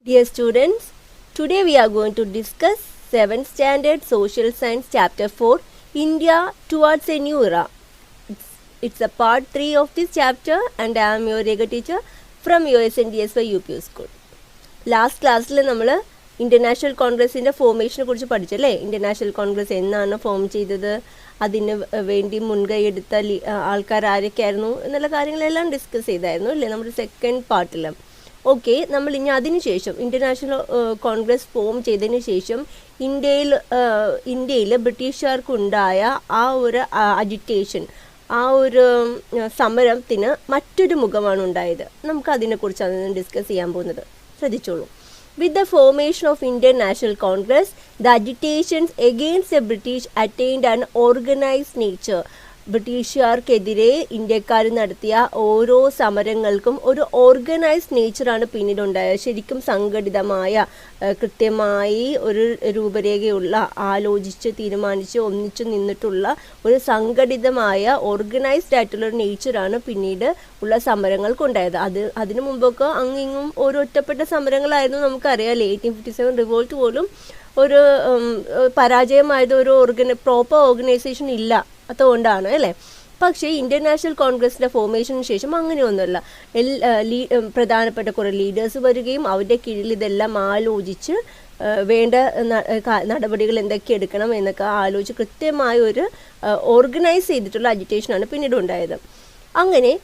Dear students, today we are going to discuss 7th Standard Social Science Chapter 4, India Towards a New Era. It's a part 3 of this chapter and I am your Rega teacher from USNDSY UP School. Last class നമ്മൾ international കോൺഗ്രസിൻ്റെ ഫോർമേഷനെ കുറിച്ച് പഠിച്ചല്ലേ. International Congress എന്നാണ് form ചെയ്തത്, അതിന് വേണ്ടി മുൻകൈ എടുത്ത ആൾക്കാർ ആരൊക്കെയായിരുന്നു എന്നുള്ള കാര്യങ്ങളെല്ലാം ഡിസ്കസ് ചെയ്തായിരുന്നു അല്ലേ നമ്മുടെ സെക്കൻഡ് പാർട്ടിൽ. ഓക്കെ, നമ്മൾ ഇനി അതിന് ശേഷം ഇൻ്റർനാഷണൽ കോൺഗ്രസ് ഫോം ചെയ്തതിന് ശേഷം ഇന്ത്യയിൽ ബ്രിട്ടീഷുകാർക്കുണ്ടായ ആ ഒരു അജിറ്റേഷൻ, ആ ഒരു സമരത്തിന് മറ്റൊരു മുഖമാണ് ഉണ്ടായത്. നമുക്ക് അതിനെക്കുറിച്ചാണ് ഡിസ്കസ് ചെയ്യാൻ പോകുന്നത്. ശ്രദ്ധിച്ചോളൂ. With the formation of Indian National Congress, the agitations against the British attained an organized nature. ബ്രിട്ടീഷുകാർക്കെതിരെ ഇന്ത്യക്കാർ നടത്തിയ ഓരോ സമരങ്ങൾക്കും ഒരു ഓർഗനൈസ്ഡ് നേച്ചറാണ് പിന്നീടുണ്ടായത്. ശരിക്കും സംഘടിതമായ, കൃത്യമായി ഒരു രൂപരേഖയുള്ള, ആലോചിച്ച് തീരുമാനിച്ച് ഒന്നിച്ചു നിന്നിട്ടുള്ള ഒരു സംഘടിതമായ ഓർഗനൈസ്ഡ് ആയിട്ടുള്ളൊരു നേച്ചറാണ് പിന്നീട് ഉള്ള സമരങ്ങൾക്കുണ്ടായത്. അതിനു മുമ്പൊക്കെ അങ്ങിങ്ങും ഓരോ ഒറ്റപ്പെട്ട സമരങ്ങളായിരുന്നു. നമുക്കറിയാമല്ലേ, 1857 റിവോൾട്ട് പോലും ഒരു പരാജയമായത് ഒരു പ്രോപ്പർ ഓർഗനൈസേഷൻ ഇല്ല, അതുകൊണ്ടാണ് അല്ലേ. പക്ഷേ ഇൻ്റർനാഷണൽ കോൺഗ്രസിൻ്റെ ഫോർമേഷന് ശേഷം അങ്ങനെയൊന്നുമല്ല. പ്രധാനപ്പെട്ട കുറേ ലീഡേഴ്സ് വരികയും അവരുടെ കീഴിൽ ഇതെല്ലാം ആലോചിച്ച് വേണ്ട നടപടികൾ എന്തൊക്കെ എടുക്കണം എന്നൊക്കെ ആലോചിച്ച് കൃത്യമായ ഒരു ഓർഗനൈസ് ചെയ്തിട്ടുള്ള അജിറ്റേഷനാണ് പിന്നീട് ഉണ്ടായത്. അങ്ങനെ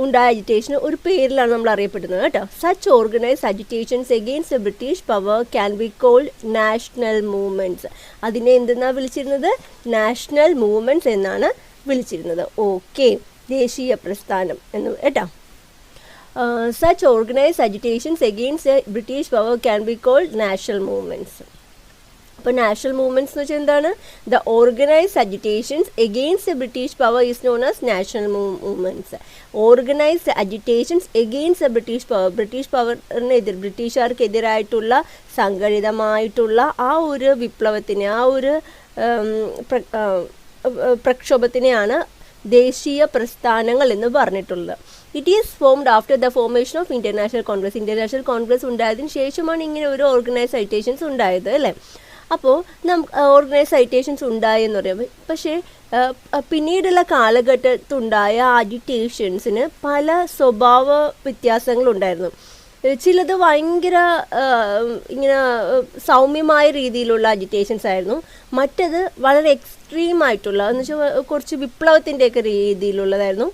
ഉണ്ടായ അജിറ്റേഷന് ഒരു പേരിലാണ് നമ്മൾ അറിയപ്പെടുന്നത് കേട്ടോ. Such organised agitations against the British power can be called national movements. അതിനെ എന്തെന്നാണ് വിളിച്ചിരുന്നത്? നാഷണൽ മൂവ്മെൻറ്റ്സ് എന്നാണ് വിളിച്ചിരുന്നത്. ഓക്കെ, ദേശീയ പ്രസ്ഥാനം എന്ന് കേട്ടോ. Such organised agitations against the British power can be called national movements. അപ്പോൾ നാഷണൽ മൂവ്മെൻറ്റ്സ് എന്ന് വെച്ചാൽ എന്താണ്? The organised agitations against the British power is known as national movements. Organised agitations against the British power, British പവറിനെതിരെ, ബ്രിട്ടീഷുകാർക്കെതിരായിട്ടുള്ള സംഘടിതമായിട്ടുള്ള ആ ഒരു വിപ്ലവത്തിനെ, ആ ഒരു പ്രക്ഷോഭത്തിനെയാണ് ദേശീയ പ്രസ്ഥാനങ്ങൾ എന്ന് പറഞ്ഞിട്ടുള്ളത്. It is formed after the formation of international Congress. International Congress ഉണ്ടായതിന് ശേഷമാണ് ഇങ്ങനെ ഒരു ഓർഗനൈസ് അജിറ്റേഷൻസ് ഉണ്ടായത് അല്ലേ. അപ്പോൾ ഓർഗനൈസ് അജിറ്റേഷൻസ് ഉണ്ടായെന്ന് പറയാം. പക്ഷേ പിന്നീടുള്ള കാലഘട്ടത്തുണ്ടായ അജിറ്റേഷൻസിന് പല സ്വഭാവ വ്യത്യാസങ്ങളുണ്ടായിരുന്നു. ചിലത് ഭയങ്കര ഇങ്ങനെ സൗമ്യമായ രീതിയിലുള്ള അജിറ്റേഷൻസ് ആയിരുന്നു. മറ്റത് വളരെ എക്സ്ട്രീമായിട്ടുള്ള, എന്ന് വെച്ചാൽ കുറച്ച് വിപ്ലവത്തിൻ്റെയൊക്കെ രീതിയിലുള്ളതായിരുന്നു.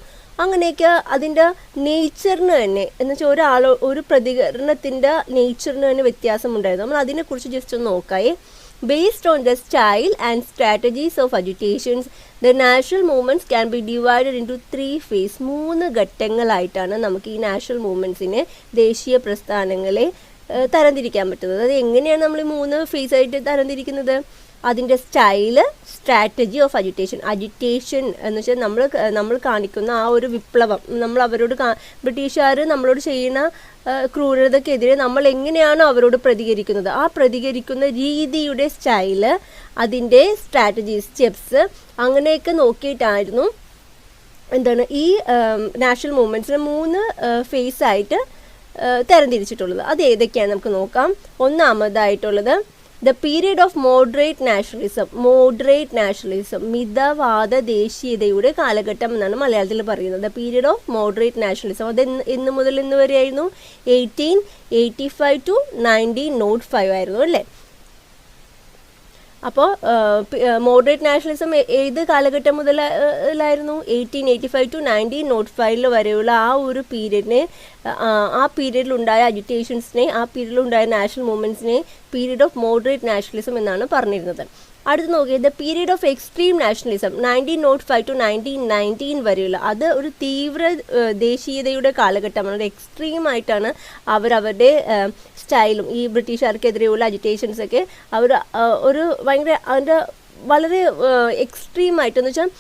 അങ്ങനെയൊക്കെ അതിൻ്റെ നേച്ചറിന് തന്നെ, എന്ന് വെച്ചാൽ ഒരു പ്രതികരണത്തിൻ്റെ നേച്ചറിന് തന്നെ വ്യത്യാസമുണ്ടായിരുന്നു. നമ്മൾ അതിനെക്കുറിച്ച് ജസ്റ്റ് ഒന്ന് നോക്കായേ. Based on the style and strategies of agitations, the national movements can be divided into 3 phases. 3 ഘട്ടങ്ങളായിട്ടാണ് നമുക്ക് ഈ നാഷണൽ മൂവ്മെൻറ്റ്സിനെ, ദേശീയ പ്രസ്ഥാനങ്ങളെ തരംതിരിക്കാൻ പറ്റുന്നത്. അത് എങ്ങനെയാണ് നമ്മൾ 3 ഫേസായിട്ട് തരംതിരിക്കുന്നത്? അതിൻ്റെ സ്റ്റൈല്, സ്ട്രാറ്റജി ഓഫ് അജിറ്റേഷൻ എന്ന് വെച്ചാൽ നമ്മൾ കാണിക്കുന്ന ആ ഒരു വിപ്ലവം, നമ്മൾ അവരോട് ബ്രിട്ടീഷുകാർ നമ്മളോട് ചെയ്യുന്ന ക്രൂരതയ്ക്കെതിരെ നമ്മൾ എങ്ങനെയാണ് അവരോട് പ്രതികരിക്കുന്നത്, ആ പ്രതികരിക്കുന്ന രീതിയുടെ സ്റ്റൈല്, അതിൻ്റെ സ്ട്രാറ്റജി, സ്റ്റെപ്സ്, അങ്ങനെയൊക്കെ നോക്കിയിട്ടായിരുന്നു എന്താണ് ഈ നാഷണൽ മൂവ്മെൻറ്റ്സിനെ 3 ഫേസായിട്ട് തരംതിരിച്ചിട്ടുള്ളത്. അത് ഏതൊക്കെയാണ് നമുക്ക് നോക്കാം. ഒന്നാമതായിട്ടുള്ളത് the period of moderate nationalism, മിതവാദ ദേശീയതയുടെ കാലഘട്ടം എന്നാണ് മലയാളത്തിൽ പറയുന്നത്. The period of moderate nationalism. അത് എന്ന് മുതൽ ഇന്ന് വരെയായിരുന്നു? 1885 to 1905 ആയിരുന്നു അല്ലേ. അപ്പോൾ മോഡറേറ്റ് നാഷണലിസം ഏത് കാലഘട്ടം മുതലായിരുന്നു? 1885 to 1905 വരെയുള്ള ആ ഒരു പീരീഡിനെ, ആ പീരീഡിലുണ്ടായ അജിറ്റേഷൻസിനെ, ആ പീരീഡിലുണ്ടായ നാഷണൽ മൂവ്മെൻറ്റ്സിനെ പീരീഡ് ഓഫ് മോഡറേറ്റ് നാഷണലിസം എന്നാണ് പറഞ്ഞിരുന്നത്. അടുത്ത് നോക്കിയത് the period of extreme nationalism, 1905 to 1919 വരെയുള്ള, അത് ഒരു തീവ്ര ദേശീയതയുടെ കാലഘട്ടമാണ്. എക്സ്ട്രീമായിട്ടാണ് അവരവരുടെ സ്റ്റൈലും ഈ ബ്രിട്ടീഷുകാർക്കെതിരെയുള്ള അജിറ്റേഷൻസൊക്കെ അവർ ഒരു ഭയങ്കര അതിൻ്റെ വളരെ എക്സ്ട്രീമായിട്ടെന്ന് വെച്ചാൽ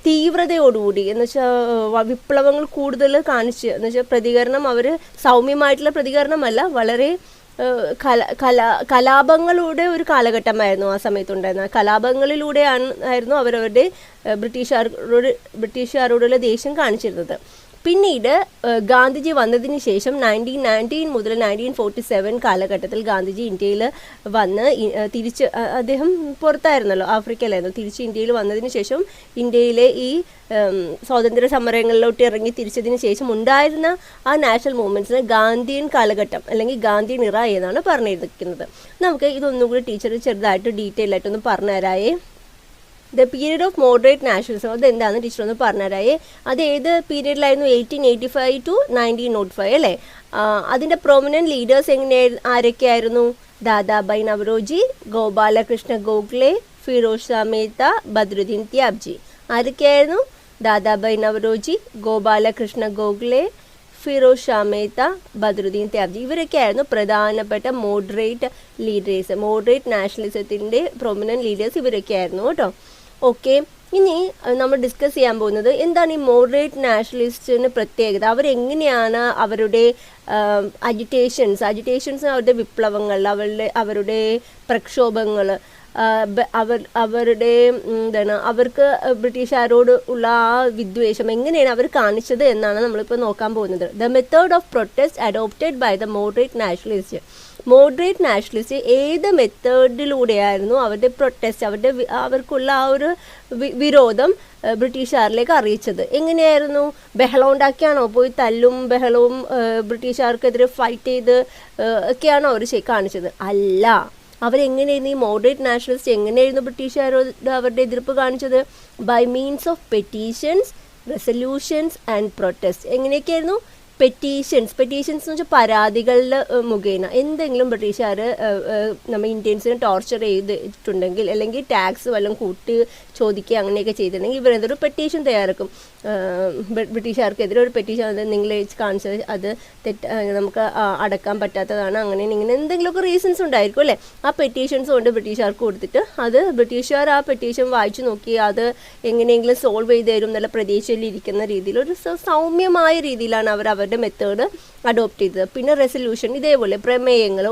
തീവ്രതയോടുകൂടി, എന്ന് വെച്ചാൽ വിപ്ലവങ്ങൾ കൂടുതൽ കാണിച്ച്, എന്ന് വെച്ചാൽ പ്രതികരണം അവർ സൗമ്യമായിട്ടുള്ള പ്രതികരണമല്ല, വളരെ കലാപങ്ങളുടെ ഒരു കാലഘട്ടമായിരുന്നു ആ സമയത്തുണ്ടായിരുന്നത്. കലാപങ്ങളിലൂടെയായിരുന്നു അവരവരുടെ ബ്രിട്ടീഷുകാരോടുള്ള ദേഷ്യം കാണിച്ചിരുന്നത്. പിന്നീട് ഗാന്ധിജി വന്നതിന് ശേഷം 1919 മുതൽ 1947 കാലഘട്ടത്തിൽ ഗാന്ധിജി ഇന്ത്യയിൽ വന്ന് തിരിച്ച് അദ്ദേഹം പുറത്തായിരുന്നല്ലോ, ആഫ്രിക്കയിലായിരുന്നു. തിരിച്ച് ഇന്ത്യയിൽ വന്നതിന് ശേഷം ഇന്ത്യയിലെ ഈ സ്വാതന്ത്ര്യ സമരങ്ങളിലോട്ട് ഇറങ്ങി തിരിച്ചതിന് ശേഷം ഉണ്ടായിരുന്ന ആ നാഷണൽ മൂവ്മെൻറ്റ്സിന് ഗാന്ധിയൻ കാലഘട്ടം അല്ലെങ്കിൽ ഗാന്ധിയൻ ഇറ എന്നാണ് പറഞ്ഞിരിക്കുന്നത്. നമുക്ക് ഇതൊന്നും കൂടി ടീച്ചർ ചെറുതായിട്ട് ഡീറ്റെയിൽ ആയിട്ടൊന്ന് പറഞ്ഞു തരായേ. The period of moderate nationalism, അത് എന്താണെന്ന് ടീച്ചർ ഒന്ന് പറഞ്ഞുതരായേ. അത് ഏത് പീരീഡിലായിരുന്നു? 1885 to 1905 അല്ലേ? അതിൻ്റെ പ്രൊമിനൻറ്റ് ലീഡേഴ്സ് ആരൊക്കെയായിരുന്നു? ദാദാബായ് നവറോജി, ഗോപാലകൃഷ്ണ ഗോഖലെ, ഫിറോസ് ഷാ മേത്ത, ബദ്രുദ്ദീൻ ത്യാബ്ജി. ആരൊക്കെയായിരുന്നു? ദാദാബായ് നവറോജി, ഗോപാലകൃഷ്ണ ഗോഖലെ, ഫിറോസ് ഷാ മേത്ത, ബദ്രുദ്ദീൻ ത്യാബ്ജി. ഇവരൊക്കെയായിരുന്നു പ്രധാനപ്പെട്ട മോഡറേറ്റ് ലീഡേഴ്സ്. മോഡറേറ്റ് നാഷണലിസത്തിൻ്റെ പ്രൊമിനൻറ്റ് ലീഡേഴ്സ് ഇവരൊക്കെയായിരുന്നു കേട്ടോ. ഓക്കെ, ഇനി നമ്മൾ ഡിസ്കസ് ചെയ്യാൻ പോകുന്നത് എന്താണ് ഈ മോഡറേറ്റ് നാഷണലിസ്റ്റിന് പ്രത്യേകത, അവരെങ്ങനെയാണ് അവരുടെ അജിറ്റേഷൻസ് അവരുടെ വിപ്ലവങ്ങൾ, അവരുടെ പ്രക്ഷോഭങ്ങൾ, അവരുടെ എന്താണ് അവർക്ക് ബ്രിട്ടീഷുകാരോട് ഉള്ള ആ വിദ്വേഷം എങ്ങനെയാണ് അവർ കാണിച്ചത് എന്നാണ് നമ്മളിപ്പോൾ നോക്കാൻ പോകുന്നത്. The method of protest adopted by the moderate nationalist. Moderate nationalist ഏത് മെത്തേഡിലൂടെയായിരുന്നു അവരുടെ പ്രൊട്ടസ്റ്റ്, അവർക്കുള്ള ആ ഒരു വിരോധം ബ്രിട്ടീഷുകാരിലേക്ക് അറിയിച്ചത്? എങ്ങനെയായിരുന്നു? ബഹളം ഉണ്ടാക്കിയാണോ? പോയി തല്ലും ബഹളവും ബ്രിട്ടീഷുകാർക്കെതിരെ ഫൈറ്റ് ചെയ്ത് ഒക്കെയാണോ അവർ കാണിച്ചത്? അല്ല. അവരെങ്ങനെയായിരുന്നു ഈ മോഡറേറ്റ് നാഷണലിസ്റ്റ് എങ്ങനെയായിരുന്നു ബ്രിട്ടീഷുകാരോട് അവരുടെ എതിർപ്പ് കാണിച്ചത്? By means of petitions, resolutions and protest. എങ്ങനെയൊക്കെയായിരുന്നു? പെറ്റീഷൻസ് എന്ന് വെച്ചാൽ പരാതികളുടെ മുഖേന എന്തെങ്കിലും ബ്രിട്ടീഷുകാർ നമ്മൾ ഇന്ത്യൻസിനെ ടോർച്ചർ ചെയ്തിട്ടുണ്ടെങ്കിൽ അല്ലെങ്കിൽ ടാക്സ് വല്ലതും കൂട്ടി ചോദിക്കുക അങ്ങനെയൊക്കെ ചെയ്തിട്ടുണ്ടെങ്കിൽ ഇവരെന്തൊരു പെറ്റീഷൻ തയ്യാറാക്കും. ബ്രിട്ടീഷുകാർക്കെതിരെ ഒരു പെറ്റീഷൻ, അത് നിങ്ങൾ കാണിച്ചത് അത് നമുക്ക് അടക്കാൻ പറ്റാത്തതാണ്, അങ്ങനെ ഇങ്ങനെ എന്തെങ്കിലുമൊക്കെ റീസൺസ് ഉണ്ടായിരിക്കും അല്ലേ? ആ പെറ്റീഷൻസ് കൊണ്ട് ബ്രിട്ടീഷുകാർക്ക് കൊടുത്തിട്ട് അത് ബ്രിട്ടീഷുകാർ ആ പെറ്റീഷൻ വായിച്ചു നോക്കി അത് എങ്ങനെയെങ്കിലും സോൾവ് ചെയ്ത് തരും എന്നുള്ള പ്രതീക്ഷയിലിരിക്കുന്ന രീതിയിൽ ഒരു സൗമ്യമായ രീതിയിലാണ് അവരുടെ മെത്തേഡ് അഡോപ്റ്റ് ചെയ്തത്. പിന്നെ റെസൊല്യൂഷൻ, ഇതേപോലെ പ്രമേയങ്ങൾ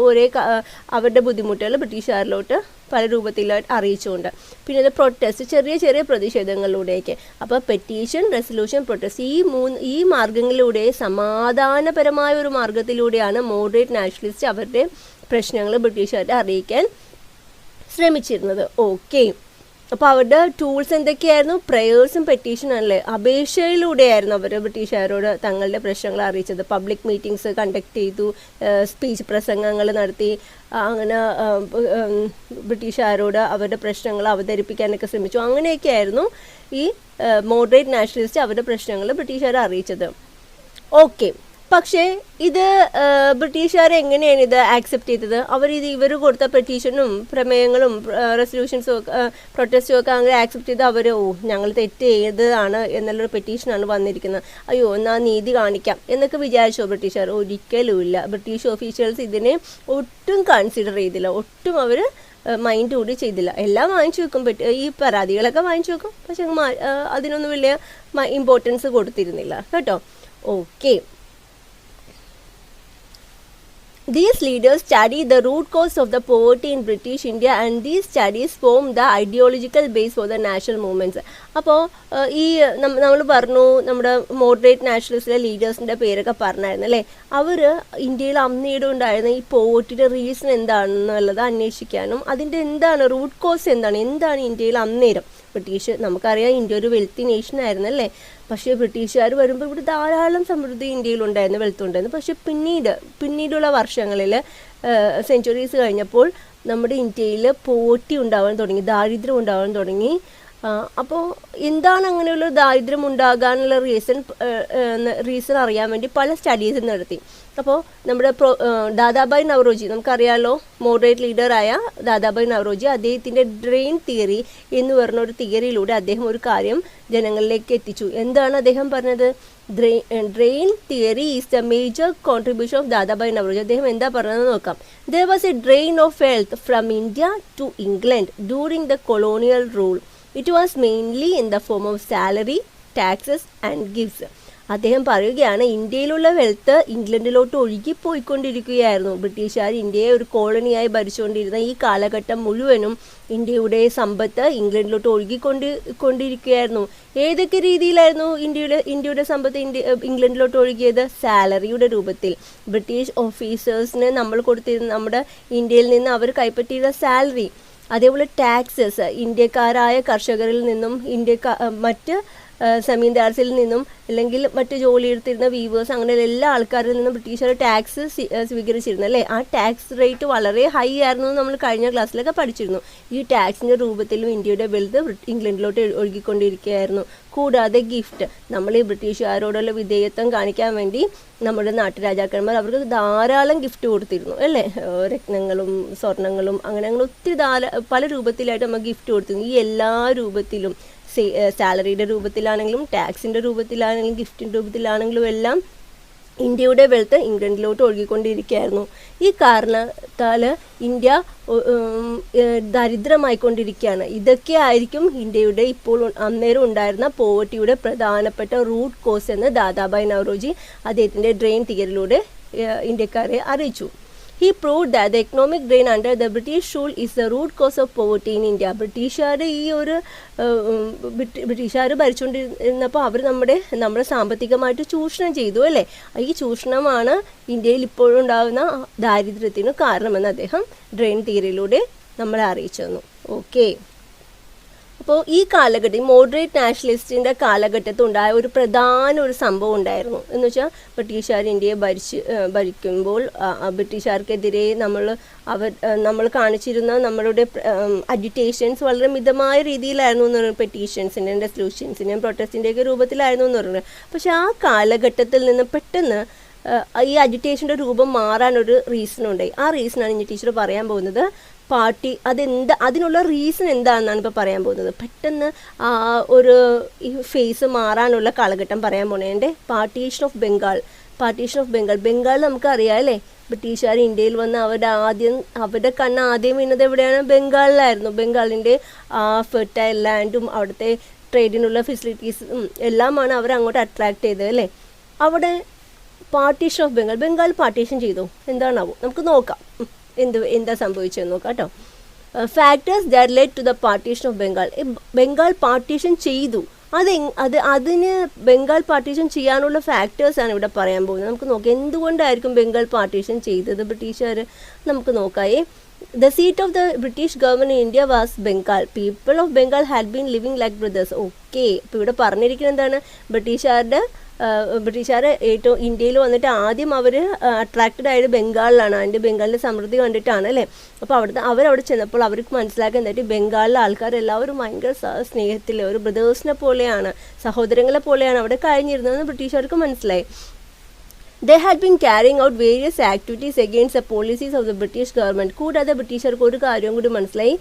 അവരുടെ ബുദ്ധിമുട്ടുകൾ ബ്രിട്ടീഷുകാരിലോട്ട് പല രൂപത്തിലായിട്ട് അറിയിച്ചുകൊണ്ട്. പിന്നെ അത് പ്രൊട്ടസ്റ്റ്, ചെറിയ ചെറിയ പ്രതിഷേധങ്ങളിലൂടെയൊക്കെ. അപ്പോൾ പെറ്റീഷൻ, റെസൊല്യൂഷൻ, പ്രൊട്ടസ്റ്റ്, ഈ മാർഗങ്ങളിലൂടെ സമാധാനപരമായ ഒരു മാർഗത്തിലൂടെയാണ് മോഡറേറ്റ് നാഷണലിസ്റ്റ് അവരുടെ പ്രശ്നങ്ങൾ ബ്രിട്ടീഷുകാരെ അറിയിക്കാൻ ശ്രമിച്ചിരുന്നത്. ഓക്കെ, അപ്പോൾ അവരുടെ ടൂൾസ് എന്തൊക്കെയായിരുന്നു? പ്രേയേഴ്സും പെറ്റീഷനും അല്ലേ? അപേക്ഷയിലൂടെയായിരുന്നു അവർ ബ്രിട്ടീഷുകാരോട് തങ്ങളുടെ പ്രശ്നങ്ങൾ അറിയിച്ചത്. പബ്ലിക് മീറ്റിംഗ്സ് കണ്ടക്ട് ചെയ്തു, സ്പീച്ച് പ്രസംഗങ്ങൾ നടത്തി, അങ്ങനെ ബ്രിട്ടീഷുകാരോട് അവരുടെ പ്രശ്നങ്ങൾ അവതരിപ്പിക്കാനൊക്കെ ശ്രമിച്ചു. അങ്ങനെയൊക്കെയായിരുന്നു ഈ മോഡറേറ്റ് നാഷണലിസ്റ്റ് അവരുടെ പ്രശ്നങ്ങൾ ബ്രിട്ടീഷുകാരെ അറിയിച്ചത്. ഓക്കെ, പക്ഷേ ഇത് ബ്രിട്ടീഷുകാർ എങ്ങനെയാണ് ഇത് ആക്സെപ്റ്റ് ചെയ്തത്? ഇവർ കൊടുത്ത പെറ്റീഷനും പ്രമേയങ്ങളും റെസൊല്യൂഷൻസും പ്രൊട്ടസ്റ്റും ഒക്കെ അങ്ങനെ ആക്സെപ്റ്റ് ചെയ്ത് അവർ ഞങ്ങൾ തെറ്റ് ചെയ്തതാണ് എന്നുള്ളൊരു പെറ്റീഷനാണ് വന്നിരിക്കുന്നത്, അയ്യോ എന്നാൽ നീതി കാണിക്കാം എന്നൊക്കെ വിചാരിച്ചോ ബ്രിട്ടീഷുകാർ? ഒരിക്കലുമില്ല. ബ്രിട്ടീഷ് ഓഫീഷ്യൽസ് ഇതിനെ ഒട്ടും കൺസിഡർ ചെയ്തില്ല, ഒട്ടും അവർ മൈൻഡ് കൂടി ചെയ്തില്ല. എല്ലാം വാങ്ങിച്ചു വെക്കും, ഈ പരാതികളൊക്കെ വാങ്ങിച്ചു വെക്കും, പക്ഷെ അതിനൊന്നും വലിയ ഇമ്പോർട്ടൻസ് കൊടുത്തിരുന്നില്ല കേട്ടോ. Okay, these leaders studied the root cause of the poverty in British India and these studies formed the ideological base for the national movements. അപ്പോൾ ഈ നമ്മൾ പറഞ്ഞു നമ്മുടെ മോഡറേറ്റ് നാഷണലിസ്റ്റിലെ ലീഡേഴ്സിൻ്റെ പേരൊക്കെ പറഞ്ഞായിരുന്നു അല്ലേ? അവർ ഇന്ത്യയിൽ അന്നീടെ ഉണ്ടായിരുന്ന ഈ പോവർട്ടിയുടെ റീസൺ എന്താണെന്നുള്ളത് അന്വേഷിക്കാനും അതിൻ്റെ എന്താണ് റൂട്ട് കോസ് എന്താണ് ഇന്ത്യയിൽ അന്നേരം നമുക്കറിയാം ഇന്ത്യ ഒരു വെൽത്തി നേഷൻ ആയിരുന്നു അല്ലേ? പക്ഷേ ബ്രിട്ടീഷുകാർ വരുമ്പോൾ ഇവിടെ ധാരാളം സമൃദ്ധി ഇന്ത്യയിലുണ്ടായിരുന്നു, വെൽത്തുണ്ടായിരുന്നു. പക്ഷേ പിന്നീടുള്ള വർഷങ്ങളിൽ സെഞ്ച്വറീസ് കഴിഞ്ഞപ്പോൾ നമ്മുടെ ഇന്ത്യയിൽ പോവർട്ടി ഉണ്ടാവാൻ തുടങ്ങി, ദാരിദ്ര്യം ഉണ്ടാവാൻ തുടങ്ങി. അപ്പോൾ എന്താണ് അങ്ങനെയുള്ള ദാരിദ്ര്യം ഉണ്ടാകാനുള്ള റീസൺ അറിയാൻ വേണ്ടി പല സ്റ്റഡീസ് നടത്തി. അപ്പോൾ നമ്മുടെ ദാദാബായ് നവറോജി, നമുക്കറിയാമല്ലോ മോഡറേറ്റ് ലീഡറായ ദാദാബായ് നവറോജി, അദ്ദേഹത്തിൻ്റെ ഡ്രെയിൻ തിയറി എന്ന് പറഞ്ഞ ഒരു തിയറിയിലൂടെ അദ്ദേഹം ഒരു കാര്യം ജനങ്ങളിലേക്ക് എത്തിച്ചു. എന്താണ് അദ്ദേഹം പറഞ്ഞത്? Drain theory is the major contribution of Dadabhai Naoroji. അദ്ദേഹം എന്താ പറഞ്ഞതെന്ന് നോക്കാം. There was a drain of wealth from India to England during the colonial rule. It was mainly in the form of salary, taxes and gifts. അദ്ദേഹം പറയുകയാണ് ഇന്ത്യയിലുള്ള wealth ഇംഗ്ലണ്ടിലോട്ട് ഒഴുകി പോയിക്കൊണ്ടിരിക്കുകയായിരുന്നു. ബ്രിട്ടീഷുകാർ ഇന്ത്യയെ ഒരു കോളനിയായി ഭരിച്ചുകൊണ്ടിരുന്ന ഈ കാലഘട്ടം മുഴുവനും ഇന്ത്യയുടെ സമ്പത്ത് ഇംഗ്ലണ്ടിലോട്ട് കൊണ്ടിരിക്കുകയായിരുന്നു. ഏതൊക്കെ രീതിയിലായിരുന്നു ഇന്ത്യയുടെ സമ്പത്ത് ഇംഗ്ലണ്ടിലോട്ട് ഒഴുകിയത്? സാലറിയുടെ രൂപത്തിൽ. ബ്രിട്ടീഷ് ഓഫീസേഴ്സിന് നമ്മൾ കൊടുത്തിരുന്ന നമ്മുടെ ഇന്ത്യയിൽ നിന്ന് അവർ കൈപ്പറ്റിയിരുന്ന സാലറി, അതേപോലെ ടാക്സസ്, ഇന്ത്യക്കാരായ കർഷകരിൽ നിന്നും മറ്റ് സെമീൻദാർസിൽ നിന്നും അല്ലെങ്കിൽ മറ്റ് ജോലി എടുത്തിരുന്ന വീവേഴ്സ്, അങ്ങനെ എല്ലാ ആൾക്കാരിൽ നിന്നും ബ്രിട്ടീഷുകാർ ടാക്സ് സ്വീകരിച്ചിരുന്നു അല്ലേ. ആ ടാക്സ് റേറ്റ് വളരെ ഹൈ ആയിരുന്നു നമ്മൾ കഴിഞ്ഞ ക്ലാസ്സിലൊക്കെ പഠിച്ചിരുന്നു. ഈ ടാക്സിൻ്റെ രൂപത്തിലും ഇന്ത്യയുടെ വെൽത്ത് ഇംഗ്ലണ്ടിലോട്ട് ഒഴുകിക്കൊണ്ടിരിക്കുകയായിരുന്നു. കൂടാതെ ഗിഫ്റ്റ്, നമ്മൾ ഈ ബ്രിട്ടീഷുകാരോടുള്ള വിധേയത്വം കാണിക്കാൻ വേണ്ടി നമ്മുടെ നാട്ടുരാജാക്കന്മാർ അവർക്ക് ധാരാളം ഗിഫ്റ്റ് കൊടുത്തിരുന്നു അല്ലേ. രത്നങ്ങളും സ്വർണ്ണങ്ങളും അങ്ങനെ ഒത്തിരി പല രൂപത്തിലായിട്ട് നമ്മൾ ഗിഫ്റ്റ് കൊടുത്തിരുന്നു. ഈ എല്ലാ രൂപത്തിലും, സാലറിയുടെ രൂപത്തിലാണെങ്കിലും ടാക്സിൻ്റെ രൂപത്തിലാണെങ്കിലും ഗിഫ്റ്റിൻ്റെ രൂപത്തിലാണെങ്കിലും എല്ലാം ഇന്ത്യയുടെ വെൽത്ത് ഇംഗ്ലണ്ടിലോട്ട് ഒഴുകിക്കൊണ്ടിരിക്കുകയായിരുന്നു. ഈ കാരണത്താൽ ഇന്ത്യ ദരിദ്രമായിക്കൊണ്ടിരിക്കുകയാണ്. ഇതൊക്കെ ആയിരിക്കും ഇന്ത്യയുടെ ഇപ്പോൾ അന്നേരം ഉണ്ടായിരുന്ന പോവർട്ടിയുടെ പ്രധാനപ്പെട്ട റൂട്ട് കോസ് എന്ന് ദാദാഭായ് നവറോജി അദ്ദേഹത്തിൻ്റെ ഡ്രെയിൻ തിയറിയിലൂടെ ഇന്ത്യക്കാരെ അറിയിച്ചു. He proved that the economic drain under the British rule is the root cause of poverty in India. ബ്രിട്ടീഷുകാർ ഭരിച്ചുകൊണ്ടിരുന്നപ്പോൾ അവർ നമ്മളെ സാമ്പത്തികമായിട്ട് ചൂഷണം ചെയ്തു അല്ലേ. ഈ ചൂഷണമാണ് ഇന്ത്യയിൽ ഇപ്പോഴുണ്ടാകുന്ന ദാരിദ്ര്യത്തിന് കാരണമെന്ന് അദ്ദേഹം ഡ്രെയിൻ തിയറിയിലൂടെ നമ്മളെ അറിയിച്ചു തന്നു. ഓക്കെ, അപ്പോൾ ഈ കാലഘട്ടം, മോഡറേറ്റ് നാഷണലിസ്റ്റിൻ്റെ കാലഘട്ടത്തിൽ ഉണ്ടായ ഒരു പ്രധാന സംഭവം ഉണ്ടായിരുന്നു. എന്ന് വെച്ചാൽ ബ്രിട്ടീഷുകാർ ഇന്ത്യയെ ഭരിക്കുമ്പോൾ ബ്രിട്ടീഷുകാർക്കെതിരെ നമ്മൾ കാണിച്ചിരുന്ന നമ്മളുടെ അജിറ്റേഷൻസ് വളരെ മിതമായ രീതിയിലായിരുന്നു എന്ന് പറയുന്നത്. പെറ്റീഷൻസിൻ്റെയും റെസൊല്യൂഷൻസിൻ്റെയും പ്രൊട്ടസ്റ്റിൻ്റെയൊക്കെ രൂപത്തിലായിരുന്നു എന്ന് പറയുന്നത്. പക്ഷേ ആ കാലഘട്ടത്തിൽ നിന്ന് പെട്ടെന്ന് ഈ അജിറ്റേഷൻ്റെ രൂപം മാറാനൊരു റീസൺ ഉണ്ടായി. ആ റീസണാണ് ഇനി ടീച്ചർ പറയാൻ പോകുന്നത്. അതിനുള്ള റീസൺ എന്താണെന്നാണ് ഇപ്പോൾ പറയാൻ പോകുന്നത്. പെട്ടെന്ന് ഈ ഫേസ് മാറാനുള്ള കാലഘട്ടം പറയാൻ പോണേൻ്റെ പാർട്ടീഷൻ ഓഫ് ബംഗാൾ. ബംഗാൾ നമുക്കറിയാം അല്ലേ. ബ്രിട്ടീഷുകാർ ഇന്ത്യയിൽ വന്ന് അവരുടെ കണ്ണ് ആദ്യം വീണത് എവിടെയാണ്? ബംഗാളിലായിരുന്നു. ബംഗാളിൻ്റെ ഫെർട്ടൈൽ ലാൻഡും അവിടുത്തെ ട്രേഡിനുള്ള ഫെസിലിറ്റീസും എല്ലാമാണ് അവർ അങ്ങോട്ട് അട്രാക്ട് ചെയ്തത് അല്ലേ. അവിടെ പാർട്ടീഷൻ ഓഫ് ബംഗാൾ പാർട്ടീഷൻ ചെയ്തു. എന്താണാവോ, നമുക്ക് നോക്കാം എന്താ സംഭവിച്ചതെന്ന് നോക്കാം കേട്ടോ. Factors that led to the partition of Bengal partition ചെയ്തു. അതിന് ബംഗാൾ പാർട്ടീഷൻ ചെയ്യാനുള്ള ഫാക്ടേഴ്സാണ് ഇവിടെ പറയാൻ പോകുന്നത്. നമുക്ക് നോക്കാം എന്തുകൊണ്ടായിരിക്കും ബംഗാൾ പാർട്ടീഷൻ ചെയ്തത് ബ്രിട്ടീഷുകാർ. നമുക്ക് നോക്കായേ. The seat of the British government in India was Bengal. People of Bengal had been living like brothers. Okay, അപ്പോൾ ഇവിടെ പറഞ്ഞിരിക്കുന്നത് എന്താണ്? ബ്രിട്ടീഷുകാരെ ഏറ്റവും ഇന്ത്യയിൽ വന്നിട്ട് ആദ്യം അവർ അട്രാക്റ്റഡ് ആയത് ബംഗാളിലാണ്. ബംഗാളിൻ്റെ സമൃദ്ധി കണ്ടിട്ടാണ് അല്ലേ. അപ്പോൾ അവരവിടെ ചെന്നപ്പോൾ അവർക്ക് മനസ്സിലാക്കാൻ എന്തായിട്ട് ബംഗാളിലെ ആൾക്കാരെല്ലാവരും ഭയങ്കര സ്നേഹത്തിൽ ഒരു ബ്രദേഴ്സിനെ പോലെയാണ്, സഹോദരങ്ങളെ പോലെയാണ് അവിടെ കഴിഞ്ഞിരുന്നതെന്ന് ബ്രിട്ടീഷുകാർക്ക് മനസ്സിലായി. They had been carrying out various activities against the policies of the British government. കൂടാതെ ബ്രിട്ടീഷുകാർക്ക് ഒരു കാര്യം കൂടി മനസ്സിലായി.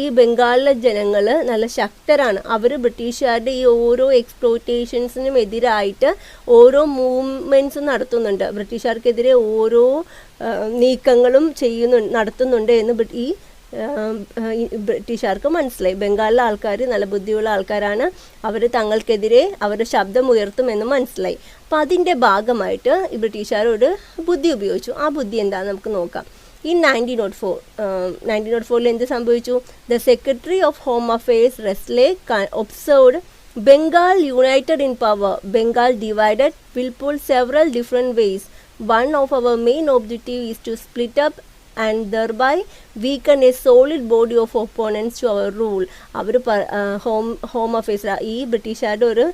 ഈ ബംഗാളിലെ ജനങ്ങൾ നല്ല ശക്തരാണ്. അവർ ബ്രിട്ടീഷുകാരുടെ ഈ ഓരോ എക്സ്പ്ലോയിറ്റേഷൻസിനും എതിരായിട്ട് ഓരോ മൂവ്മെൻറ്റ്സും നടത്തുന്നുണ്ട്. ബ്രിട്ടീഷുകാർക്കെതിരെ ഓരോ നീക്കങ്ങളും നടത്തുന്നുണ്ട് എന്ന് ബ്രിട്ടീഷുകാർക്ക് മനസ്സിലായി. ബംഗാളിലെ ആൾക്കാർ നല്ല ബുദ്ധിയുള്ള ആൾക്കാരാണ്, അവർ തങ്ങൾക്കെതിരെ അവരുടെ ശബ്ദം ഉയർത്തുമെന്ന് മനസ്സിലായി. അപ്പോൾ അതിൻ്റെ ഭാഗമായിട്ട് ഈ ബ്രിട്ടീഷുകാരോട് ബുദ്ധി ഉപയോഗിച്ചു. ആ ബുദ്ധി എന്താണെന്ന് നമുക്ക് നോക്കാം. ഈ 1904 എന്ത് സംഭവിച്ചു? The secretary of home affairs Risley observed Bengal united in power. Bengal divided will pull several different ways. One of our main objective is to split up and thereby weaken a solid body of opponents to our rule. അവർ home affairs ഈ ബ്രിട്ടീഷുകാരുടെ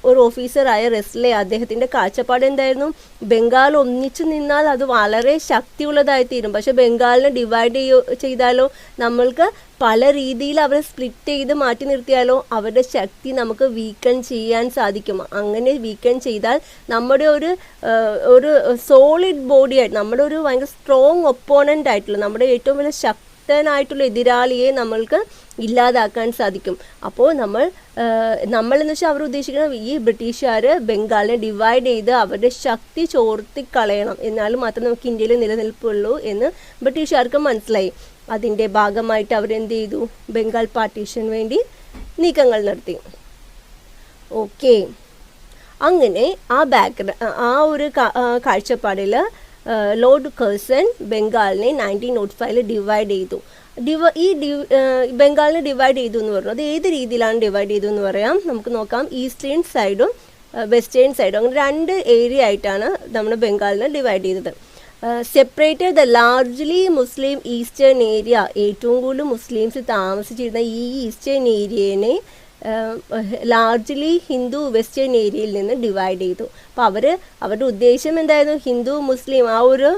ഒരു ഓഫീസറായ റെസ്ലെ, അദ്ദേഹത്തിൻ്റെ കാഴ്ചപ്പാട് എന്തായിരുന്നു? ബംഗാൾ ഒന്നിച്ചു നിന്നാൽ അത് വളരെ ശക്തിയുള്ളതായി തീരും. പക്ഷെ ബംഗാളിനെ ഡിവൈഡ് ചെയ്താലോ, നമ്മൾക്ക് പല രീതിയിൽ അവരെ സ്പ്ലിറ്റ് ചെയ്ത് മാറ്റി നിർത്തിയാലോ അവരുടെ ശക്തി നമുക്ക് വീക്കൺ ചെയ്യാൻ സാധിക്കും. അങ്ങനെ വീക്കൺ ചെയ്താൽ നമ്മുടെ ഒരു സോളിഡ് ബോഡി ആയിട്ട്, നമ്മുടെ ഒരു ഭയങ്കര സ്ട്രോങ് ഒപ്പോണൻ്റ് ആയിട്ടുള്ള, നമ്മുടെ ഏറ്റവും വലിയ ശക്തനായിട്ടുള്ള എതിരാളിയെ നമ്മൾക്ക് ഇല്ലാതാക്കാൻ സാധിക്കും. അപ്പോൾ നമ്മളെന്ന് വെച്ചാൽ അവർ ഉദ്ദേശിക്കുന്നത് ഈ ബ്രിട്ടീഷുകാർ ബംഗാളിനെ ഡിവൈഡ് ചെയ്ത് അവരുടെ ശക്തി ചോർത്തിക്കളയണം, എന്നാലും മാത്രമേ നമുക്ക് ഇന്ത്യയിൽ നിലനിൽപ്പുള്ളൂ എന്ന് ബ്രിട്ടീഷുകാർക്ക് മനസ്സിലായി. അതിൻ്റെ ഭാഗമായിട്ട് അവരെന്ത് ചെയ്തു? ബംഗാൾ പാർട്ടീഷന് വേണ്ടി നീക്കങ്ങൾ നടത്തി. ഓക്കെ, അങ്ങനെ ആ ഒരു കാഴ്ചപ്പാടിൽ ലോർഡ് കഴ്സൺ ബംഗാളിനെ 1905 ഡിവൈഡ് ചെയ്തു. ബംഗാളിനെ ഡിവൈഡ് ചെയ്തു എന്ന് പറഞ്ഞു. അത് ഏത് രീതിയിലാണ് ഡിവൈഡ് ചെയ്തു എന്ന് പറയാം, നമുക്ക് നോക്കാം. ഈസ്റ്റേൺ സൈഡും വെസ്റ്റേൺ സൈഡും അങ്ങനെ 2 ഏരിയ ആയിട്ടാണ് നമ്മുടെ ബംഗാളിനെ ഡിവൈഡ് ചെയ്തത്. Separated the largely Muslim eastern area, ഏറ്റവും കൂടുതൽ മുസ്ലിംസ് താമസിച്ചിരുന്ന ഈ ഈസ്റ്റേൺ ഏരിയനെ ലാർജ്ലി ഹിന്ദു വെസ്റ്റേൺ ഏരിയയിൽ നിന്ന് ഡിവൈഡ് ചെയ്തു. അപ്പോൾ അവരുടെ ഉദ്ദേശം എന്തായിരുന്നു? ഹിന്ദു മുസ്ലിം ആ ഒരു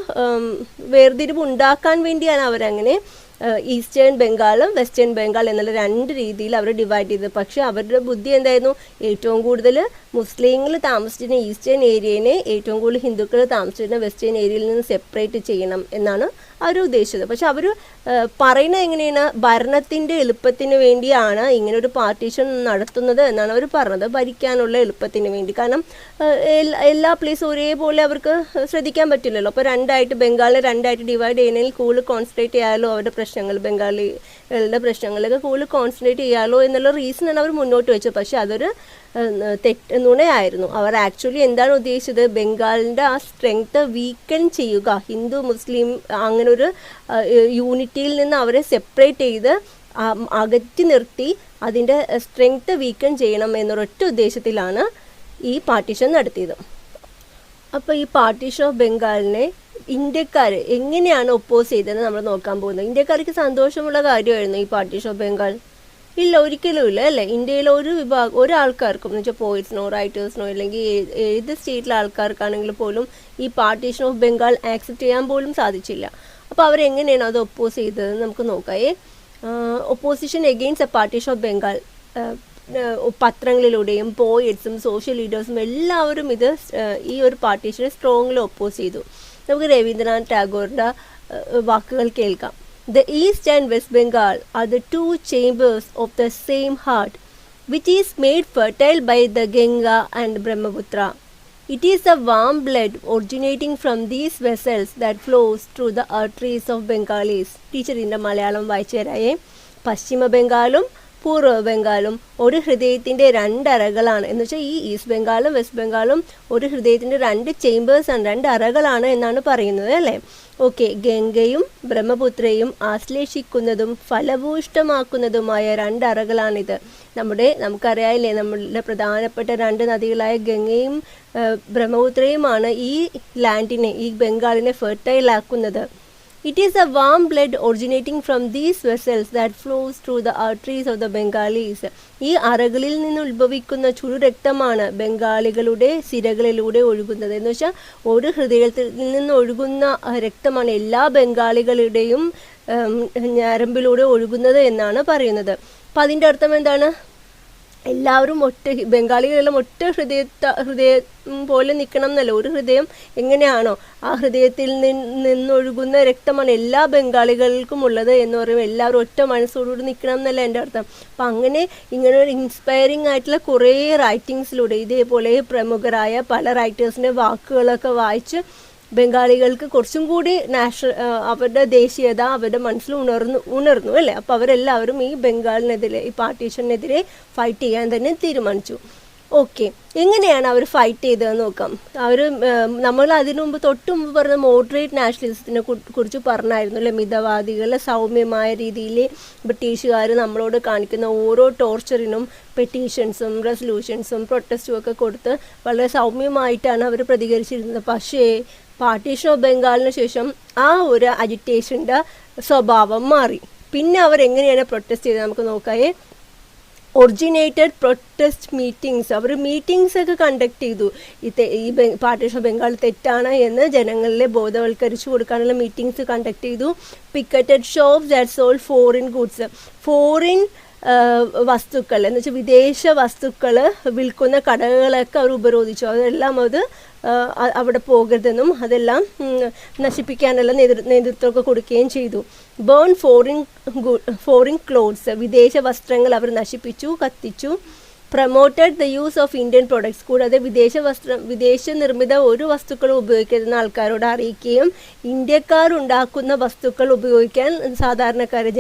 വേർതിരിവ് ഉണ്ടാക്കാൻ വേണ്ടിയാണ് അവരങ്ങനെ ഈസ്റ്റേൺ ബംഗാളും വെസ്റ്റേൺ ബംഗാൾ എന്നുള്ള 2 രീതിയിൽ അവർ ഡിവൈഡ് ചെയ്തത്. പക്ഷേ അവരുടെ ബുദ്ധി എന്തായിരുന്നു? ഏറ്റവും കൂടുതൽ മുസ്ലിങ്ങൾ താമസിച്ചിരുന്ന ഈസ്റ്റേൺ ഏരിയനെ ഏറ്റവും കൂടുതൽ ഹിന്ദുക്കൾ താമസിച്ചിരുന്ന വെസ്റ്റേൺ ഏരിയയിൽ നിന്ന് സെപ്പറേറ്റ് ചെയ്യണം എന്നാണ് അവർ ഉദ്ദേശിച്ചത്. പക്ഷെ അവർ പറയുന്നത് എങ്ങനെയാണ്? ഭരണത്തിൻ്റെ എളുപ്പത്തിന് വേണ്ടിയാണ് ഇങ്ങനെ ഒരു പാർട്ടീഷൻ നടത്തുന്നത് എന്നാണ് അവർ പറഞ്ഞത്, ഭരിക്കാനുള്ള എളുപ്പത്തിന് വേണ്ടി. കാരണം എല്ലാ പ്ലേസും ഒരേപോലെ അവർക്ക് ശ്രദ്ധിക്കാൻ പറ്റില്ലല്ലോ. അപ്പോൾ ബംഗാളിനെ 2ആയിട്ട് ഡിവൈഡ് ചെയ്യുന്നതിൽ കൂടുതൽ കോൺസെൻട്രേറ്റ് ചെയ്യാലോ, അവരുടെ പ്രശ്നങ്ങൾ, ബംഗാളികളുടെ പ്രശ്നങ്ങളൊക്കെ കൂടുതൽ കോൺസെൻട്രേറ്റ് ചെയ്യാലോ എന്നുള്ള റീസണാണ് അവർ മുന്നോട്ട് വെച്ചത്. പക്ഷെ അതൊരു നുണയായിരുന്നു. അവർ ആക്ച്വലി എന്താണ് ഉദ്ദേശിച്ചത്? ബംഗാളിൻ്റെ ആ സ്ട്രെങ്ത് വീക്കൻ ചെയ്യുക, ഹിന്ദു മുസ്ലിം അങ്ങനെ ഒരു യൂണിറ്റിയിൽ നിന്ന് അവരെ സെപ്പറേറ്റ് ചെയ്ത് അകറ്റി നിർത്തി അതിൻ്റെ സ്ട്രെങ്ത് വീക്കൻ ചെയ്യണം എന്നൊരൊറ്റ ഉദ്ദേശത്തിലാണ് ഈ പാർട്ടീഷൻ നടത്തിയത്. അപ്പോൾ ഈ പാർട്ടീഷൻ ഓഫ് ബംഗാളിനെ ഇന്ത്യക്കാർ എങ്ങനെയാണ് ഒപ്പോസ് ചെയ്തതെന്ന് നമ്മൾ നോക്കാൻ പോകുന്നത്. ഇന്ത്യക്കാർക്ക് സന്തോഷമുള്ള കാര്യമായിരുന്നു ഈ പാർട്ടീഷൻ ഓഫ് ബംഗാൾ? ഇല്ല, ഒരിക്കലും ഇല്ല, അല്ലേ? ഇന്ത്യയിലെ ഒരാൾക്കാർക്കും എന്ന് വെച്ചാൽ പോയിറ്റ്സിനോ റൈറ്റേഴ്സിനോ അല്ലെങ്കിൽ ഏത് സ്റ്റേറ്റിലെ ആൾക്കാർക്കാണെങ്കിൽ പോലും ഈ പാർട്ടീഷൻ ഓഫ് ബംഗാൾ ആക്സെപ്റ്റ് ചെയ്യാൻ പോലും സാധിച്ചില്ല. അപ്പോൾ അവരെങ്ങനെയാണ് അത് ഒപ്പോസ് ചെയ്തതെന്ന് നമുക്ക് നോക്കാം. Opposition against a partition of Bengal പത്രങ്ങളിലൂടെയും പോയിറ്റ്സും സോഷ്യൽ ലീഡേഴ്സും എല്ലാവരും ഈ ഒരു പാർട്ടീഷനെ സ്ട്രോങ്ലി ഒപ്പോസ് ചെയ്തു. നമുക്ക് രവീന്ദ്രനാഥ് ടാഗോറിൻ്റെ വാക്കുകൾ കേൾക്കാം. The East and West Bengal are the 2 chambers of the same heart, which is made fertile by the Ganga and Brahmaputra. It is the warm blood originating from these vessels that flows through the arteries of Bengalis. Teacher in the Malayalam വായിച്ചേരായേ. പശ്ചിമ ബംഗാളും പൂർവ്വ ബംഗാളും ഒരു ഹൃദയത്തിൻ്റെ 2 അറകളാണ് എന്ന് വെച്ചാൽ ഈ east ബംഗാളും west ബംഗാളും ഒരു ഹൃദയത്തിൻ്റെ 2 ചേമ്പേഴ്സാണ്, 2 അറകളാണ് എന്നാണ് പറയുന്നത്, അല്ലേ? ഓക്കെ, ഗംഗയും ബ്രഹ്മപുത്രയും ആശ്ലേഷിക്കുന്നതും ഫലഭൂഷ്ടമാക്കുന്നതുമായ 2 അറകളാണിത്. നമുക്കറിയാമില്ലേ, നമ്മളുടെ പ്രധാനപ്പെട്ട 2 നദികളായ ഗംഗയും ബ്രഹ്മപുത്രയുമാണ് ഈ ലാൻഡിനെ, ഈ ബംഗാളിനെ ഫെർട്ടൈലാക്കുന്നത്. It is the warm blood originating from these vessels that flows through the arteries of the Bengalis. ഈ അറകളിൽ നിന്ന് ഉത്ഭവിക്കുന്ന ചുടുരക്തമാണ് ബംഗാളികളുടെ സിരകളിലൂടെ ഒഴുകുന്നത്. എന്ന് വെച്ചാൽ ഒരു ഹൃദയത്തിൽ നിന്ന് ഒഴുകുന്ന രക്തമാണ് എല്ലാ ബംഗാളികളുടെയും ഞരമ്പിലൂടെ ഒഴുകുന്നത് എന്നാണ് പറയുന്നത്. അപ്പം അതിൻ്റെ അർത്ഥം എന്താണ്? എല്ലാവരും ബംഗാളികളെല്ലാം ഹൃദയം പോലെ നിൽക്കണം എന്നല്ല. ഒരു ഹൃദയം എങ്ങനെയാണോ ആ ഹൃദയത്തിൽ നിന്നൊഴുകുന്ന രക്തമാണ് എല്ലാ ബംഗാളികൾക്കും ഉള്ളത് എന്ന് പറയുമ്പോൾ എല്ലാവരും ഒറ്റ മനസ്സോടുകൂടി നിൽക്കണം എന്നല്ല എൻ്റെ അർത്ഥം. അപ്പം ഇങ്ങനെ ഒരു ഇൻസ്പയറിംഗ് ആയിട്ടുള്ള കുറേ റൈറ്റിങ്സിലൂടെ ഇതേപോലെ പ്രമുഖരായ പല റൈറ്റേഴ്സിൻ്റെ വാക്കുകളൊക്കെ വായിച്ച് ബംഗാളികൾക്ക് കുറച്ചും കൂടി അവരുടെ ദേശീയത അവരുടെ മനസ്സിൽ ഉണർന്നു അല്ലേ? അപ്പോൾ അവരെല്ലാവരും ഈ ബംഗാളിനെതിരെ, ഈ പാർട്ടീഷനെതിരെ ഫൈറ്റ് ചെയ്യാൻ തന്നെ തീരുമാനിച്ചു. ഓക്കെ, എങ്ങനെയാണ് അവർ ഫൈറ്റ് ചെയ്തതെന്ന് നോക്കാം. നമ്മൾ തൊട്ട് മുമ്പ് പറഞ്ഞ മോഡറേറ്റ് നാഷണലിസത്തിനെ കുറിച്ച് പറഞ്ഞായിരുന്നു അല്ലേ? മിതവാദികളെ സൗമ്യമായ രീതിയിൽ ബ്രിട്ടീഷുകാർ നമ്മളോട് കാണിക്കുന്ന ഓരോ ടോർച്ചറിനും പെറ്റീഷൻസും റെസൊല്യൂഷൻസും പ്രൊട്ടസ്റ്റും ഒക്കെ കൊടുത്ത് വളരെ സൗമ്യമായിട്ടാണ് അവർ പ്രതികരിച്ചിരുന്നത്. പക്ഷേ പാർട്ടീഷൻ ഓഫ് ബംഗാളിന് ശേഷം ആ ഒരു അജിറ്റേഷൻ്റെ സ്വഭാവം മാറി. പിന്നെ അവരെങ്ങനെയാണ് പ്രൊട്ടസ്റ്റ് ചെയ്തത് നമുക്ക് നോക്കാമേ. ഒറിജിനേറ്റഡ് പ്രൊട്ടസ്റ്റ് മീറ്റിംഗ്സ്, അവർ മീറ്റിംഗ്സ് ഒക്കെ കണ്ടക്ട് ചെയ്തു. ഈ പാർട്ടീഷൻ ഓഫ് ബംഗാൾ തെറ്റാണ് എന്ന് ജനങ്ങളിലെ ബോധവൽക്കരിച്ചു കൊടുക്കാനുള്ള മീറ്റിംഗ്സ് കണ്ടക്ട് ചെയ്തു. Picketed shops that sold foreign goods, foreign വസ്തുക്കൾ എന്ന് വെച്ചാൽ വിദേശ വസ്തുക്കൾ വിൽക്കുന്ന കടകളൊക്കെ അവർ ഉപരോധിച്ചു. അതെല്ലാം അവിടെ പോകരുതെന്നും അതെല്ലാം നശിപ്പിക്കാനുള്ള നേതൃത്വമൊക്കെ കൊടുക്കുകയും ചെയ്തു. ബേൺ ഫോറിൻ ക്ലോത്ത്സ്, വിദേശ വസ്ത്രങ്ങൾ അവർ നശിപ്പിച്ചു, കത്തിച്ചു. Promoted the use of Indian products, കൂടാതെ വിദേശ നിർമ്മിത ഒരു വസ്തുക്കളും ഉപയോഗിക്കരുതെന്ന് ആൾക്കാരോട് അറിയിക്കുകയും ഇന്ത്യക്കാർ ഉണ്ടാക്കുന്ന വസ്തുക്കൾ ഉപയോഗിക്കാൻ സാധാരണക്കാരെ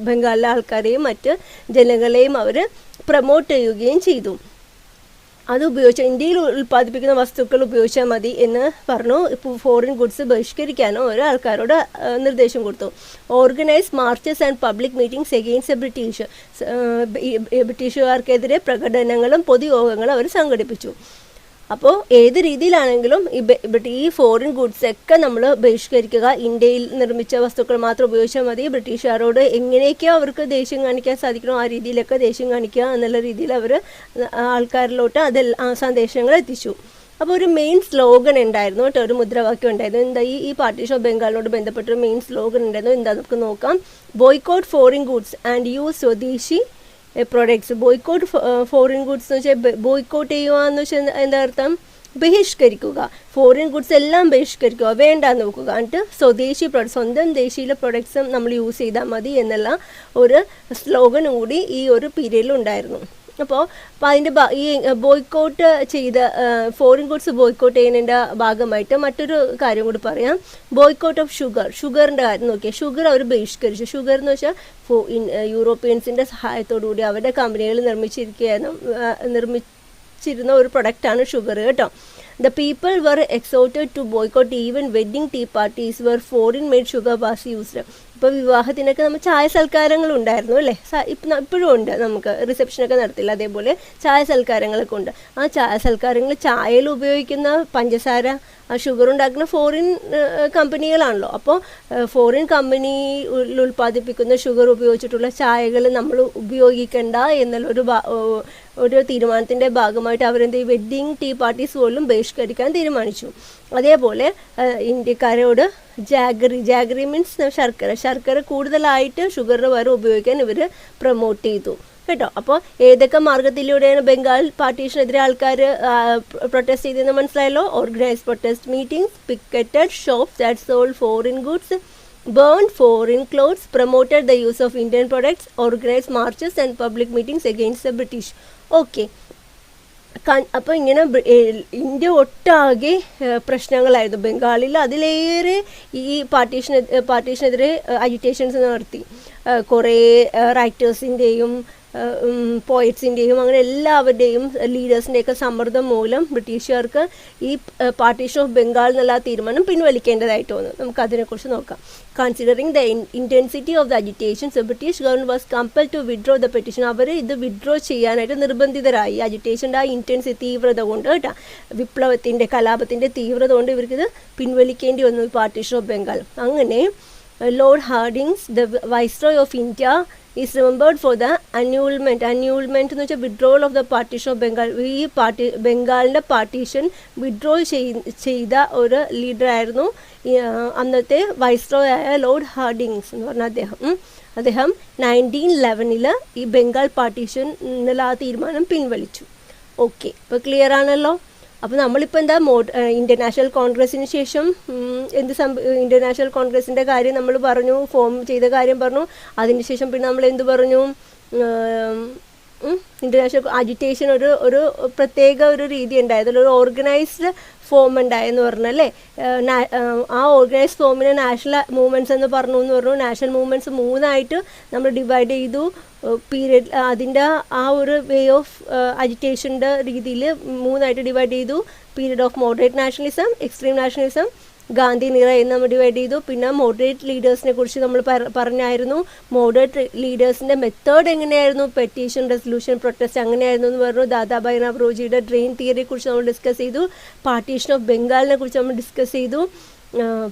ബംഗാളിലെ ആൾക്കാരെയും മറ്റ് ജനങ്ങളെയും അവർ പ്രൊമോട്ട് ചെയ്യുകയും ചെയ്തു. അത് ഉപയോഗിച്ച് ഇന്ത്യയിൽ ഉൽപ്പാദിപ്പിക്കുന്ന വസ്തുക്കൾ ഉപയോഗിച്ചാൽ മതി എന്ന് പറഞ്ഞു. ഇപ്പോൾ ഫോറിൻ ഗുഡ്സ് ബഹിഷ്കരിക്കാനോ ഓരോ ആൾക്കാരോട് നിർദ്ദേശം കൊടുത്തു. Organise marches and public meetings against British. ബ്രിട്ടീഷുകാർക്കെതിരെ പ്രകടനങ്ങളും പൊതുയോഗങ്ങളും അവർ സംഘടിപ്പിച്ചു. അപ്പോൾ ഏത് രീതിയിലാണെങ്കിലും ഈ ഫോറിൻ ഗുഡ്സ് ഒക്കെ നമ്മൾ ബഹിഷ്കരിക്കുക, ഇന്ത്യയിൽ നിർമ്മിച്ച വസ്തുക്കൾ മാത്രം ഉപയോഗിച്ചാൽ മതി, ബ്രിട്ടീഷുകാരോട് എങ്ങനെയൊക്കെയോ അവർക്ക് ദേഷ്യം കാണിക്കാൻ സാധിക്കണോ ആ രീതിയിലൊക്കെ ദേഷ്യം കാണിക്കുക എന്നുള്ള രീതിയിൽ അവർ ആൾക്കാരിലോട്ട് ആ സന്ദേശങ്ങൾ എത്തിച്ചു. അപ്പോൾ ഒരു മെയിൻ സ്ലോഗൻ ഉണ്ടായിരുന്നു കേട്ടോ, ഒരു മുദ്രാവാക്യം ഉണ്ടായിരുന്നു. എന്താ ഈ പാർട്ടീഷൻ ഓഫ് ബംഗാളിനോട് ബന്ധപ്പെട്ടൊരു മെയിൻ സ്ലോഗൻ ഉണ്ടായിരുന്നു. എന്താ നമുക്ക് നോക്കാം. Boycott foreign goods and use സ്വദേശി പ്രൊഡക്ട്സ്. ബോയ്ക്കോട്ട് ഫോറിൻ ഗുഡ്സ് എന്ന് വെച്ചാൽ ബോയ്ക്കോട്ട് ചെയ്യുക എന്ന് വെച്ചാൽ എന്താ അർത്ഥം? ബഹിഷ്കരിക്കുക. ഫോറിൻ ഗുഡ്സ് എല്ലാം ബഹിഷ്കരിക്കുക, വേണ്ടാന്ന് നോക്കുക. എന്നിട്ട് സ്വദേശി സ്വന്തം ദേശീയ പ്രൊഡക്ട്സും നമ്മൾ യൂസ് ചെയ്താൽ മതി എന്നുള്ള ഒരു സ്ലോഗനും കൂടി ഈ ഒരു പീരീഡിൽ ഉണ്ടായിരുന്നു. അപ്പോൾ അതിൻ്റെ ഈ ബോയ്ക്കോട്ട് ചെയ്ത ഫോറിൻ ഗുഡ്സ് ബോയ്ക്കോട്ട് ചെയ്യുന്നതിൻ്റെ ഭാഗമായിട്ട് മറ്റൊരു കാര്യം കൂടി പറയാം. ബോയ്ക്കോട്ട് ഓഫ് ഷുഗറിൻ്റെ കാര്യം നോക്കിയാൽ ഷുഗർ അവർ ബഹിഷ്കരിച്ചു. ഷുഗർ എന്ന് വെച്ചാൽ യൂറോപ്യൻസിൻ്റെ സഹായത്തോടു കൂടി അവരുടെ കമ്പനികൾ നിർമ്മിച്ചിരുന്ന ഒരു പ്രൊഡക്റ്റാണ് ഷുഗർ കേട്ടോ. The people were exhorted to boycott even wedding tea parties where foreign made sugar was used. ഇപ്പോൾ വിവാഹത്തിനൊക്കെ നമ്മൾ ചായ സൽക്കാരങ്ങൾ ഉണ്ടായിരുന്നു അല്ലേ, ഇപ്പോഴും ഉണ്ട്, നമുക്ക് റിസപ്ഷനൊക്കെ നടത്തില്ല, അതേപോലെ ചായ സൽക്കാരങ്ങളൊക്കെ ഉണ്ട്. ആ ചായ സൽക്കാരങ്ങൾ ചായയിൽ ഉപയോഗിക്കുന്ന പഞ്ചസാര, ആ ഷുഗർ ഉണ്ടാക്കുന്ന ഫോറിൻ കമ്പനികളാണല്ലോ. അപ്പോൾ ഫോറിൻ കമ്പനിയിൽ ഉൽപ്പാദിപ്പിക്കുന്ന ഷുഗർ ഉപയോഗിച്ചിട്ടുള്ള ചായകൾ നമ്മൾ ഉപയോഗിക്കേണ്ട എന്നുള്ളൊരു ഒരു തീരുമാനത്തിൻ്റെ ഭാഗമായിട്ട് അവരെന്ത് ഈ വെഡ്ഡിങ് ടീ പാർട്ടീസ് പോലും ബഹിഷ്കരിക്കാൻ തീരുമാനിച്ചു. അതേപോലെ ഇന്ത്യക്കാരോട് ജാഗറി മീൻസ് ശർക്കര കൂടുതലായിട്ട് ഷുഗറിന് പകരം ഉപയോഗിക്കാൻ ഇവർ പ്രൊമോട്ട് ചെയ്തു കേട്ടോ. അപ്പോൾ ഏതൊക്കെ മാർഗത്തിലൂടെയാണ് ബംഗാൾ പാർട്ടീഷനെതിരെ ആൾക്കാർ പ്രൊട്ടസ്റ്റ് ചെയ്തതെന്ന് മനസ്സിലായല്ലോ. Organise protest meetings, picketed shops that sold foreign goods, burned foreign clothes, promoted the use of Indian products, organized marches and public meetings against the British. Okay. അപ്പോൾ ഇങ്ങനെ ഇന്ത്യ ഒട്ടാകെ പ്രശ്നങ്ങളായിരുന്നു. ബംഗാളിൽ അതിലേറെ ഈ പാർട്ടീഷനെതിരെ അജിറ്റേഷൻസ് നടത്തി. കുറേ റൈറ്റേഴ്സിൻ്റെയും പോയറ്റ്സിൻ്റെയും അങ്ങനെ എല്ലാവരുടെയും ലീഡേഴ്സിൻ്റെയൊക്കെ സമ്മർദ്ദം മൂലം ബ്രിട്ടീഷുകാർക്ക് ഈ പാർട്ടീഷൻ ഓഫ് ബംഗാൾ എന്നുള്ള തീരുമാനം പിൻവലിക്കേണ്ടതായിട്ട് വന്നു. നമുക്കതിനെക്കുറിച്ച് നോക്കാം. Considering the intensity of the agitations, British government was compel to withdraw the petition. അവർ ഇത് വിഡ്രോ ചെയ്യാനായിട്ട് നിർബന്ധിതരായി. അജിറ്റേഷൻ്റെ ആ ഇൻറ്റൻസിറ്റി തീവ്രത കൊണ്ട് കേട്ടോ, വിപ്ലവത്തിൻ്റെ കലാപത്തിൻ്റെ തീവ്രത കൊണ്ട് ഇവർക്കിത് പിൻവലിക്കേണ്ടി വന്നു പാർട്ടീഷൻ ഓഫ് ബംഗാൾ. അങ്ങനെ lord Hardinge's, the viceroy of India, is remembered for the annulment എന്ന് വെച്ചാൽ withdrawal of the partition of Bengal. ഈ ബംഗാളിൻ്റെ പാർട്ടീഷൻ വിഡ്രോ ചെയ്ത ഒരു ലീഡറായിരുന്നു അന്നത്തെ വൈസ്രോയ് ആയ ലോർഡ് ഹാർഡിങ്സ് എന്ന് പറഞ്ഞ അദ്ദേഹം 1911 ഈ ബംഗാൾ പാർട്ടീഷൻ എന്നുള്ള ആ തീരുമാനം പിൻവലിച്ചു. ഓക്കെ, ഇപ്പോൾ ക്ലിയർ ആണല്ലോ. അപ്പോൾ നമ്മളിപ്പോൾ എന്താ ഇൻ്റർനാഷണൽ കോൺഗ്രസ്സിന് ശേഷം ഇൻ്റർനാഷണൽ കോൺഗ്രസിൻ്റെ കാര്യം നമ്മൾ പറഞ്ഞു, ഫോം ചെയ്ത കാര്യം പറഞ്ഞു. അതിന് ശേഷം പിന്നെ നമ്മൾ എന്ത് പറഞ്ഞു? ഇൻ്റർനാഷണൽ അജിറ്റേഷൻ ഒരു പ്രത്യേക ഒരു രീതി ഉണ്ടായതിൽ ഒരു ഓർഗനൈസ്ഡ് ഫോം ഉണ്ടായെന്ന് പറഞ്ഞല്ലേ. ആ ഓർഗനൈസ്ഡ് ഫോമിനെ നാഷണൽ മൂവ്മെൻറ്റ്സ് എന്ന് പറഞ്ഞു. നാഷണൽ മൂവ്മെൻറ്റ്സ് 3ആയിട്ട് നമ്മൾ ഡിവൈഡ് ചെയ്തു. പീരിയഡ് അതിൻ്റെ ആ ഒരു വേ ഓഫ് അജിറ്റേഷൻ്റെ രീതിയിൽ 3ആയിട്ട് ഡിവൈഡ് ചെയ്തു. Period of moderate nationalism, extreme nationalism, Gandhi നിറ എന്ന് നമ്മൾ ഡിവൈഡ് ചെയ്തു. പിന്നെ മോഡറേറ്റ് ലീഡേഴ്സിനെ കുറിച്ച് നമ്മൾ പറഞ്ഞായിരുന്നു. മോഡറേറ്റ് ലീഡേഴ്സിൻ്റെ മെത്തേഡ് എങ്ങനെയായിരുന്നു, പെറ്റീഷൻ, റെസൊല്യൂഷൻ, പ്രൊട്ടസ്റ്റ് അങ്ങനെയായിരുന്നു എന്ന് പറഞ്ഞു. ദാദാഭായ് നവറോജിയുടെ ഡ്രെയിൻ തിയറിയെ കുറിച്ച് നമ്മൾ ഡിസ്കസ് ചെയ്തു. പാർട്ടീഷൻ ഓഫ് ബംഗാളിനെ കുറിച്ച് നമ്മൾ ഡിസ്കസ് ചെയ്തു.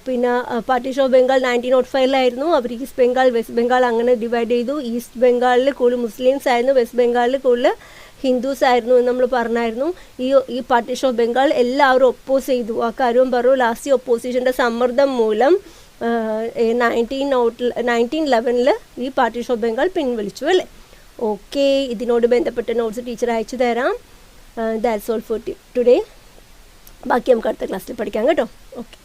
പിന്നെ പാർട്ടീഷൻ ഓഫ് ബംഗാൾ 1905 അവർ ഈസ്റ്റ് ബംഗാൾ, വെസ്റ്റ് ബംഗാൾ അങ്ങനെ ഡിവൈഡ് ചെയ്തു. ഈസ്റ്റ് ബംഗാളിൽ കൂടുതൽ മുസ്ലിംസ് ആയിരുന്നു, വെസ്റ്റ് ബംഗാളിൽ കൂടുതൽ ഹിന്ദുസ് ആയിരുന്നു എന്ന് നമ്മൾ പറഞ്ഞായിരുന്നു. ഈ പാർട്ടീഷൻ ഓഫ് ബംഗാൾ എല്ലാവരും ഒപ്പോസ് ചെയ്തു, ആ കാര്യവും പറഞ്ഞു. ലാസ്റ്റ് ഒപ്പോസിഷൻ്റെ സമ്മർദ്ദം മൂലം 1911 ഈ പാർട്ടീഷൻ ഓഫ് ബംഗാൾ പിൻവലിച്ചു അല്ലേ. ഓക്കെ, ഇതിനോട് ബന്ധപ്പെട്ട നോട്ട്സ് ടീച്ചർ അയച്ചു തരാം. That's all for today. ബാക്കി നമുക്ക് അടുത്ത ക്ലാസ്സിൽ പഠിക്കാം കേട്ടോ. ഓക്കെ.